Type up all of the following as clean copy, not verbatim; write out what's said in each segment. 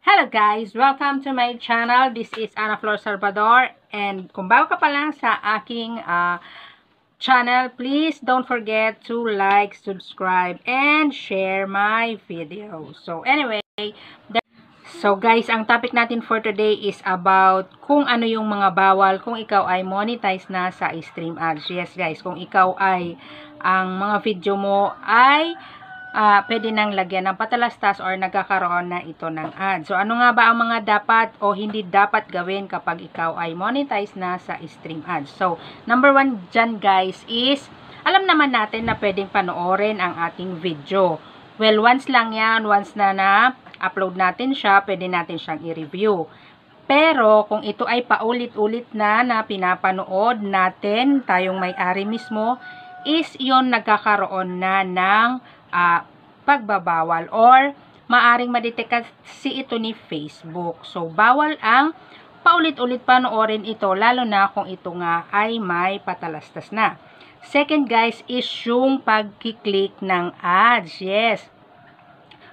Hello guys! Welcome to my channel. This is Ana Flor Salvador. And kung bago ka pa lang sa aking channel, please don't forget to like, subscribe, and share my video. So anyway, guys, ang topic natin for today is about kung ano yung mga bawal kung ikaw ay monetize na sa stream ads. Yes guys, kung ikaw ay ang mga video mo ay pwede nang lagyan ng patalastas or nagkakaroon na ito ng ad. So, ano nga ba ang mga dapat o hindi dapat gawin kapag ikaw ay monetize na sa stream ads? So, number one dyan guys is, alam naman natin na pwedeng panoorin ang ating video. Well, once lang yan, once na na-upload natin siya, pwede natin siyang i-review. Pero, kung ito ay paulit-ulit na pinapanood natin, tayong may-ari mismo, is yon nagkakaroon na ng pagbabawal or maaring madetect kasi ito ni Facebook. So, bawal ang paulit-ulit panoorin ito, lalo na kung ito nga ay may patalastas na. Second guys is yung pag-click ng ads. Yes.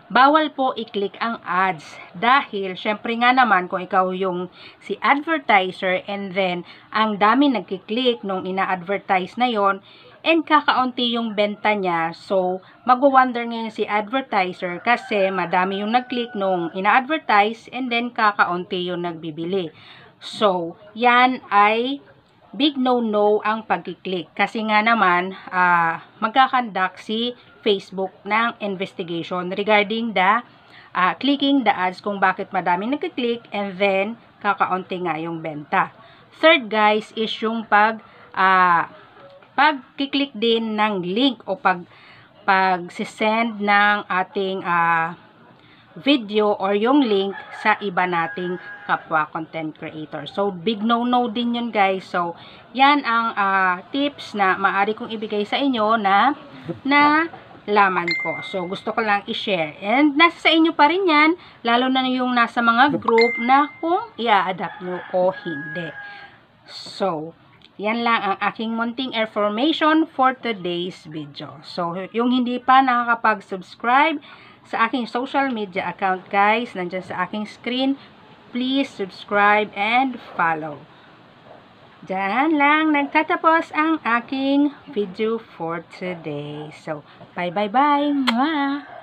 Bawal po i-click ang ads dahil syempre nga naman kung ikaw yung si advertiser and then ang dami nagki-click nung ina-advertise na yon and kakaunti yung benta niya, so mag-wonder ngayon si advertiser kasi madami yung nag-click nung ina-advertise and then kakaunti yung nagbibili. So yan ay big no-no ang pag-click kasi nga naman magkakandak si Facebook ng investigation regarding the clicking the ads kung bakit madaming nagki-click and then kakaunti nga yung benta. Third guys is yung pag-click din ng link o pag-send ng ating video or yung link sa iba nating kapwa content creator. So, big no-no din yun guys. So, yan ang tips na maaari kong ibigay sa inyo na laman ko. So, gusto ko lang i-share. And nasa sa inyo pa rin yan, lalo na yung nasa mga group na kung i-adapt nyo o hindi. So, yan lang ang aking munting information for today's video. So, yung hindi pa nakakapag-subscribe sa aking social media account guys, nandyan sa aking screen, please subscribe and follow. Diyan lang nagtatapos ang aking video for today. So, bye. Mwah!